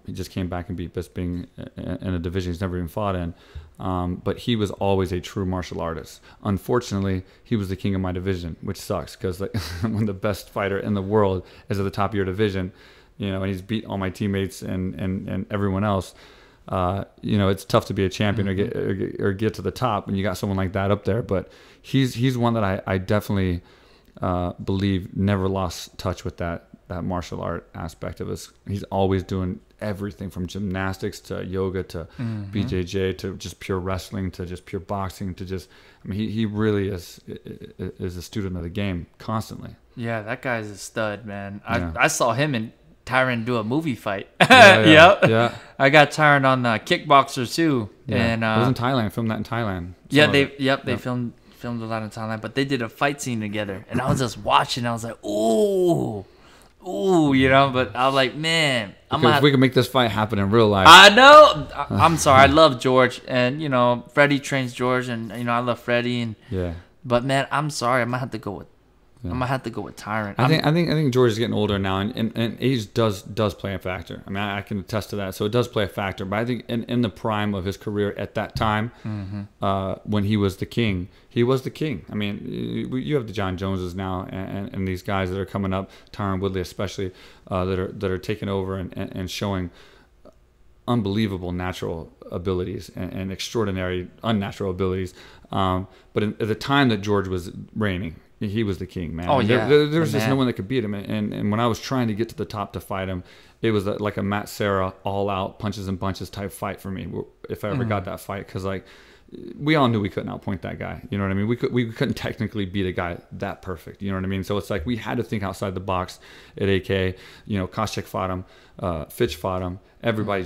He just came back and beat Bisping in a division he's never even fought in. But he was always a true martial artist. Unfortunately, he was the king of my division, which sucks, because like, when the best fighter in the world is at the top of your division, you know, and he's beat all my teammates and everyone else, you know, it's tough to be a champion or get to the top when you got someone like that up there. But he's one that I definitely believe never lost touch with that martial art aspect of us. He's always doing everything from gymnastics to yoga to BJJ to just pure wrestling to just pure boxing to just, I mean, he really is a student of the game constantly. Yeah, that guy's a stud, man. I saw him and Tyron do a movie fight. Yeah. I got Tyron on the Kickboxer too. Yeah. And it was in Thailand. Filmed that in Thailand. They filmed a lot in Thailand, but they did a fight scene together, and I was just watching. I was like, ooh, you know. But I was like, man, if we can make this fight happen in real life. I know. I'm sorry. I love George, and you know, Freddie trains George, and you know, I love Freddie, and but man, I'm sorry. I might have to go with I'm gonna have to go with Tyron. I think George is getting older now, and age does play a factor. I mean, I can attest to that. So it does play a factor. But I think in the prime of his career at that time, when he was the king, he was the king. I mean, you have the John Joneses now, and these guys that are coming up, Tyron Woodley especially, that are taking over and showing unbelievable natural abilities and extraordinary unnatural abilities. But at the time that George was reigning, he was the king, man. Oh, yeah. There was just no one that could beat him. And when I was trying to get to the top to fight him, it was like a Matt Serra all-out punches and bunches type fight for me, if I ever got that fight. Because, like, we all knew we couldn't outpoint that guy. You know what I mean? We couldn't technically beat a guy that perfect. You know what I mean? So it's like we had to think outside the box at AKA. You know, Koscheck fought him. Fitch fought him. Everybody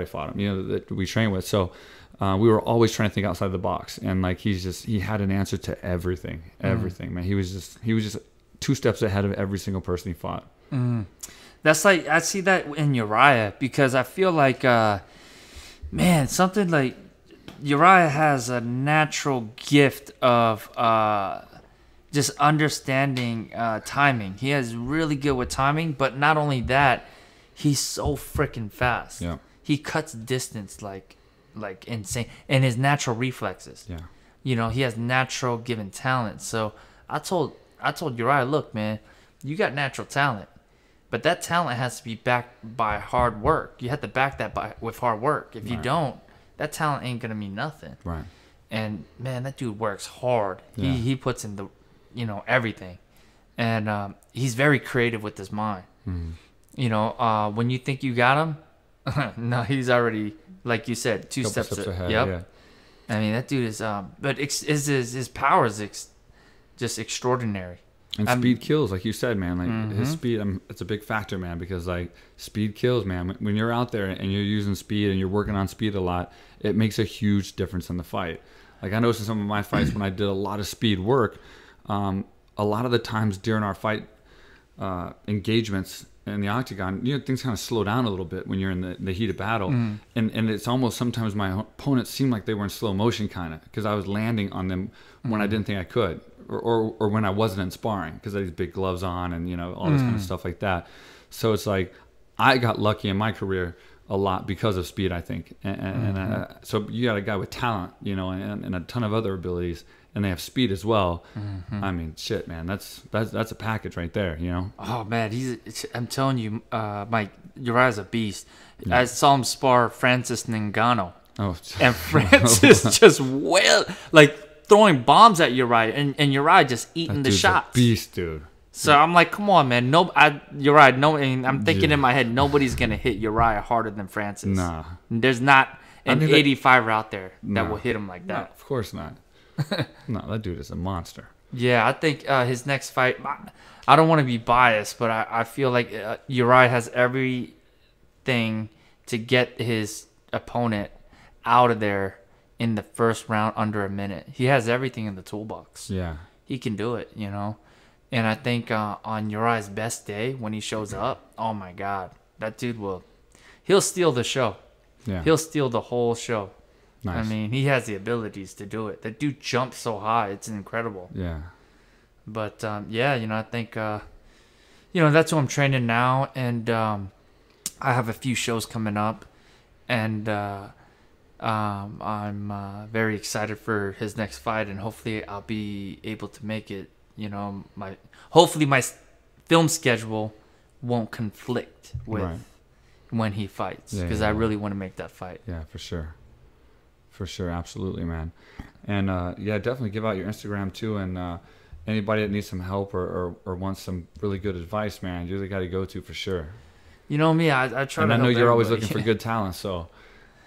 fought him, you know, that we train with. So we were always trying to think outside the box, and like he had an answer to everything, man. He was just 2 steps ahead of every single person he fought. That's like, I see that in Uriah, because I feel like, man, something like Uriah has a natural gift of just understanding timing. He is really good with timing, but not only that, he's so freaking fast. Yeah. He cuts distance like insane, and his natural reflexes. Yeah. You know, he has natural given talent. So I told Uriah, look, man, you got natural talent, but that talent has to be backed by hard work. You have to back that with hard work. If you don't, that talent ain't gonna mean nothing. Right. And man, that dude works hard. Yeah. He puts in the, everything, and he's very creative with his mind. You know, when you think you got him, no, he's already, like you said, 2 steps ahead. Yep. Yeah. I mean, that dude is, but his power is just extraordinary. And speed kills, like you said, man. Like his speed, it's a big factor, man, because like speed kills, man. When you're out there and you're using speed and you're working on speed a lot, it makes a huge difference in the fight. Like I noticed in some of my fights when I did a lot of speed work, a lot of the times during our fight engagements in the octagon, things kind of slow down a little bit when you're in the heat of battle, and it's almost sometimes my opponents seemed like they were in slow motion, kind of, because I was landing on them when I didn't think I could, or when I wasn't in sparring, because I had these big gloves on and all this kind of stuff like that. So it's like I got lucky in my career a lot because of speed, I think, and so you got a guy with talent, and a ton of other abilities, and they have speed as well. I mean, shit, man, that's a package right there, Oh man, I'm telling you, Mike, Uriah's a beast. Yeah. I saw him spar Francis Ngannou. Oh, and Francis just throwing bombs at Uriah, and Uriah just eating the shots. A beast, dude. So I'm like, come on, man. Uriah, and I'm thinking in my head, nobody's gonna hit Uriah harder than Francis. Nah, there's not an 85er out there that will hit him like that. No, of course not. No, that dude is a monster. Yeah, I think his next fight, I don't want to be biased, but I feel like Uriah has everything to get his opponent out of there in the first round under a minute. He has everything in the toolbox. Yeah. He can do it, And I think on Uriah's best day, when he shows up, oh my God, that dude he'll steal the show. Yeah. He'll steal the whole show. Nice. I mean, he has the abilities to do it. That dude jumps so high. It's incredible. Yeah. But, I think, that's who I'm training now. And I have a few shows coming up. And I'm very excited for his next fight. And hopefully I'll be able to make it. Hopefully my film schedule won't conflict with when he fights. Because I really want to make that fight. Yeah, for sure. For sure, absolutely, man. And definitely give out your Instagram too. And anybody that needs some help or wants some really good advice, man, you're the guy to go to for sure. You know me, I try. And I know you're always looking for good talent. So,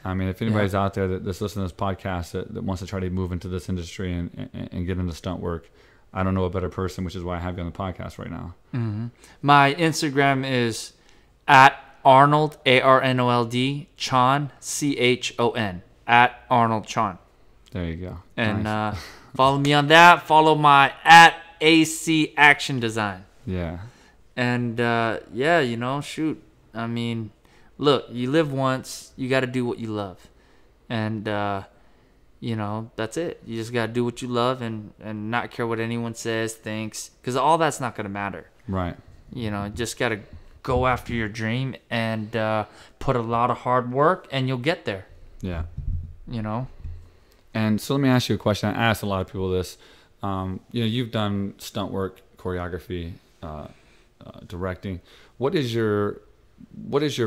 I mean, if anybody's out there that's listening to this podcast that wants to try to move into this industry and get into stunt work, I don't know a better person, which is why I have you on the podcast right now. My Instagram is at Arnold ARNOLD Chon CHON. At Arnold Chon. There you go. And nice. Follow me on that. Follow my at AC Action Design. Yeah. And shoot. I mean, look, you live once. You got to do what you love. And you know, that's it. You just got to do what you love and not care what anyone says, thinks, because all that's not going to matter. Right. You know, just got to go after your dream and put a lot of hard work, and you'll get there. Yeah. You know? And so let me ask you a question. I asked a lot of people this. You know, you've done stunt work, choreography, directing. What is your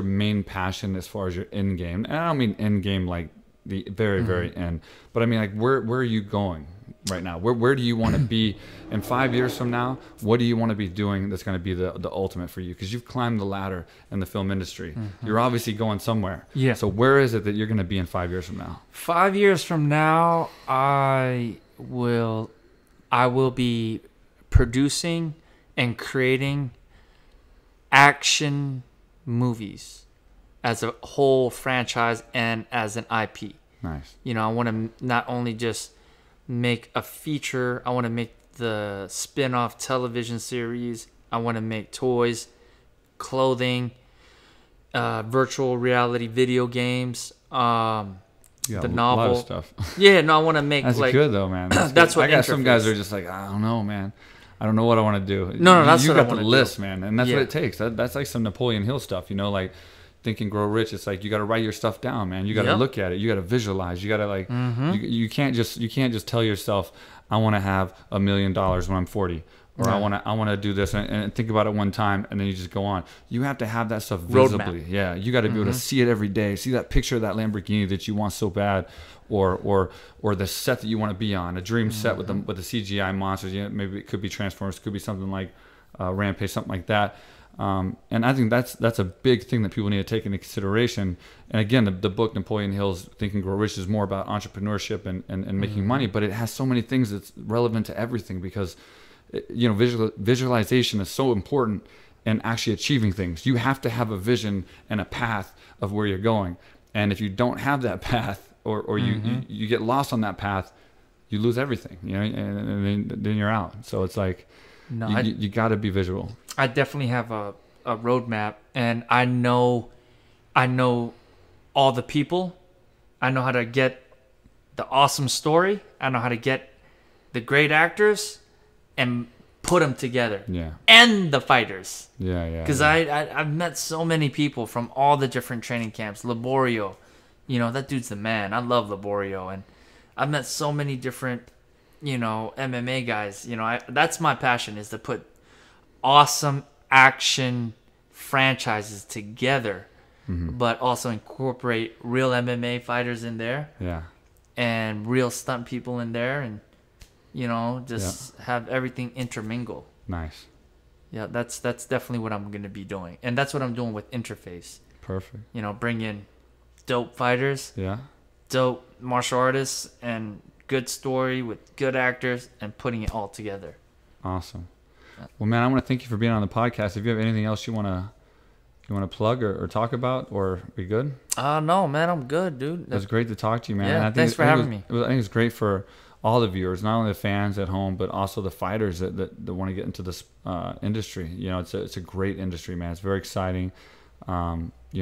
main passion as far as your end game? And I don't mean end game like the very, very end, but I mean like where are you going right now? Where do you want to be in 5 years from now? What do you want to be doing that's going to be the ultimate for you? Because you've climbed the ladder in the film industry. You're obviously going somewhere. Yeah. So where is it that you're going to be in 5 years from now? 5 years from now, I will be producing and creating action movies as a whole franchise and as an IP. Nice. You know, I want to not only just make a feature, I want to make the spin-off television series, I want to make toys, clothing, virtual reality video games, the novel. A lot of stuff. Yeah, no, I want to make That's like good though, man. that's good. what I got some guys interface. who are just like, I don't know, man. I don't know what I want to do. No, that's you what I got the wanna list, do. man, and that's Yeah. what it takes. That's like some Napoleon Hill stuff, you know, like Think and Grow Rich. It's like you got to write your stuff down, man. You got to Yep. look at it. You got to visualize. You got to like you can't just tell yourself I want to have $1 million when I'm 40. Or Yeah. I want to do this and think about it one time and then you just go on. You have to have that stuff visibly. Roadmap. Yeah, you got to be able to see it every day. See that picture of that Lamborghini that you want so bad, or the set that you want to be on, a dream set with the CGI monsters. You know, maybe it could be Transformers, it could be something like Rampage, something like that. And I think that's a big thing that people need to take into consideration. And again, the book Napoleon Hill's Think and Grow Rich is more about entrepreneurship and making money, but it has so many things that's relevant to everything because you know, visualization is so important in actually achieving things. You have to have a vision and a path of where you're going. And if you don't have that path or you get lost on that path, you lose everything, you know, and then you're out. So it's like, you got to be visual. I definitely have a roadmap, and I know all the people. I know how to get the awesome story. I know how to get the great actors and put them together. Yeah. And the fighters. Yeah. Because I've met so many people from all the different training camps. Laborio, you know, that dude's the man. I love Laborio. And I've met so many different, you know, MMA guys. You know, that's my passion, is to put awesome action franchises together, but also incorporate real MMA fighters in there. Yeah. And real stunt people in there, and you know, just have everything intermingle. Nice. Yeah, that's definitely what I'm going to be doing. And that's what I'm doing with Interface. Perfect. You know, bring in dope fighters, Yeah. dope martial artists, and good story with good actors, and putting it all together. Awesome. Well, man, I want to thank you for being on the podcast. If you have anything else you want to plug or talk about, or be good? No, man, I'm good, dude. It was great to talk to you, man. Yeah, And I think thanks for having me. I think it's great for all the viewers, not only the fans at home, but also the fighters that want to get into this industry. You know, it's a great industry, man. It's very exciting. You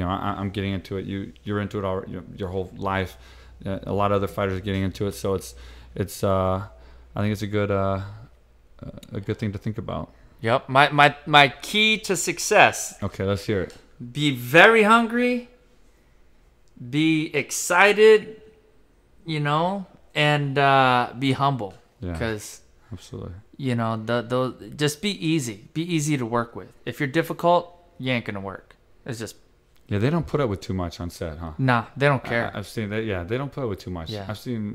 know, I'm getting into it. You're into it all your whole life. A lot of other fighters are getting into it, so it's I think it's a good thing to think about. Yep. My key to success: Okay, let's hear it. be very hungry, be excited, you know, and be humble. Yeah. Because Absolutely. you know, just be easy. Be easy to work with. If you're difficult, you ain't gonna work. It's just Yeah, they don't put up with too much on set, huh? nah. They don't care. I've seen that. Yeah, they don't put up with too much. Yeah.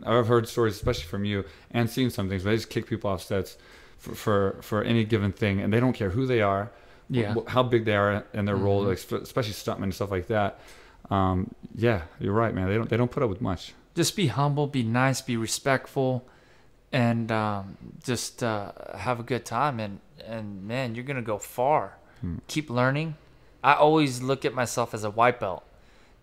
I've heard stories, especially from you, and seen some things. But they just kick people off sets for any given thing, and they don't care who they are, Yeah. how big they are in their role, like, especially stuntmen and stuff like that. Yeah, you're right, man. They don't put up with much. Just be humble, be nice, be respectful, and just have a good time. And man, you're gonna go far. Keep learning. I always look at myself as a white belt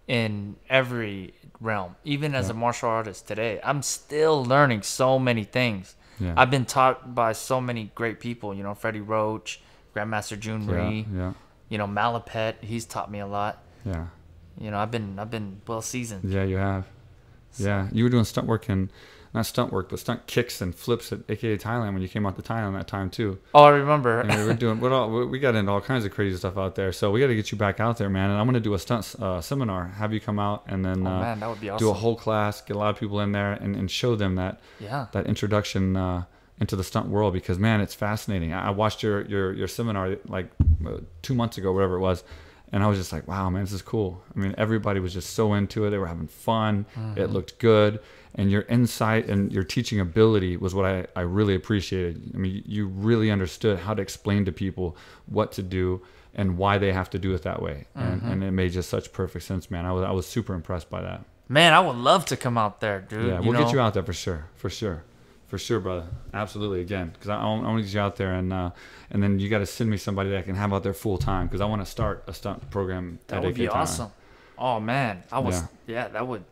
in every realm, even as a martial artist today. I'm still learning so many things. Yeah. I've been taught by so many great people, you know, Freddie Roach, Grandmaster Jun Ree, Yeah. you know, Malapet, he's taught me a lot. Yeah. You know, I've been well seasoned. Yeah, you have. Yeah, you were doing stunt work and not stunt work, but stunt kicks and flips at AKA Thailand when you came out to Thailand that time too. Oh, I remember. And we were doing we got into all kinds of crazy stuff out there. So we got to get you back out there, man. And I'm gonna do a stunt seminar, have you come out and then man, that would be awesome. do a whole class, get a lot of people in there and show them that that introduction into the stunt world, because man, it's fascinating. I watched your seminar like 2 months ago, whatever it was. And I was just like, wow, man, this is cool. I mean, everybody was just so into it. They were having fun. It looked good. And your insight and your teaching ability was what I really appreciated. I mean, you really understood how to explain to people what to do and why they have to do it that way. And it made just such perfect sense, man. I was super impressed by that. Man, I would love to come out there, dude. Yeah, we'll get you out there for sure. For sure. For sure, brother. Absolutely. Again, because I want to get you out there, and then you got to send me somebody that I can have out there full time, because I want to start a stunt program. That would be awesome. Oh man, that would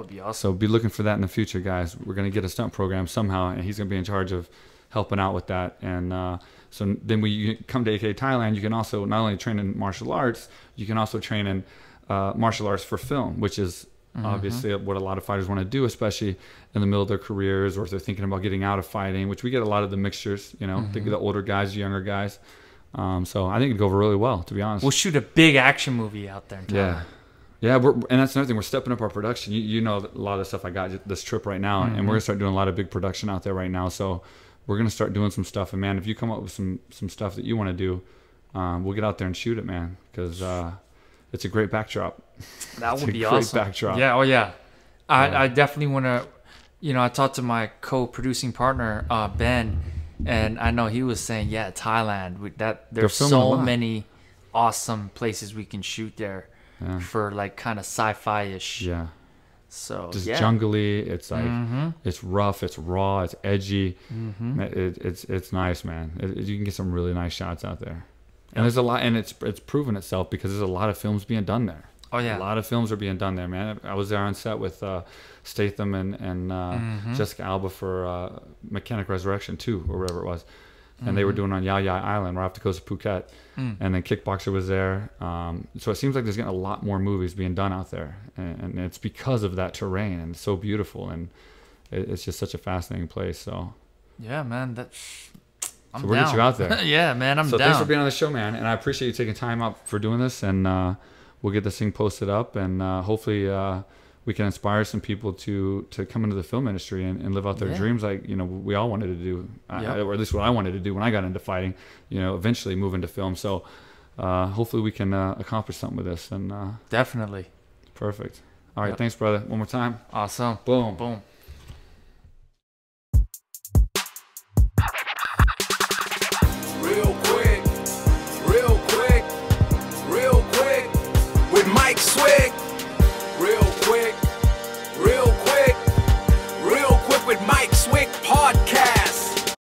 be awesome. So be looking for that in the future, guys. We're gonna get a stunt program somehow, and he's gonna be in charge of helping out with that. And so then when you come to AKA Thailand, you can also not only train in martial arts, you can also train in martial arts for film, which is obviously what a lot of fighters want to do, especially in the middle of their careers, or if they're thinking about getting out of fighting, which we get a lot of the mixtures, you know, think of the older guys, younger guys. So I think it'd go over really well, to be honest. We'll shoot a big action movie out there in Thailand. Yeah, and that's another thing. We're stepping up our production. You know a lot of the stuff I got this trip right now, and we're going to start doing a lot of big production out there right now. So we're going to start doing some stuff. And, man, if you come up with some stuff that you want to do, we'll get out there and shoot it, man, because it's a great backdrop. That would be awesome. Great backdrop. Yeah, oh, yeah. I definitely want to, you know, I talked to my co-producing partner, Ben, and I know he was saying, Thailand, there's so many awesome places we can shoot there. For like kind of sci-fi-ish. Yeah. So just jungly. It's like it's rough. It's raw. It's edgy. It's nice, man. You can get some really nice shots out there. And there's a lot, and it's proven itself, because there's a lot of films being done there. Oh yeah. A lot of films are being done there, man. I was there on set with Statham and Jessica Alba for Mechanic Resurrection 2 or whatever it was. And they were doing on Yai Island, right off the coast of Phuket. And then Kickboxer was there. So it seems like there's getting a lot more movies being done out there. And it's because of that terrain, and it's so beautiful. And it's just such a fascinating place. So yeah, man, I'm we'll get you out there. Yeah, man, I'm down. So thanks for being on the show, man. And I appreciate you taking time out for doing this. And we'll get this thing posted up. And hopefully we can inspire some people to come into the film industry and live out their dreams, like, you know, we all wanted to do, or at least what I wanted to do when I got into fighting, you know, eventually move into film. So hopefully we can accomplish something with this. And definitely. Perfect. All right. Thanks, brother. One more time. Awesome. Boom. Boom.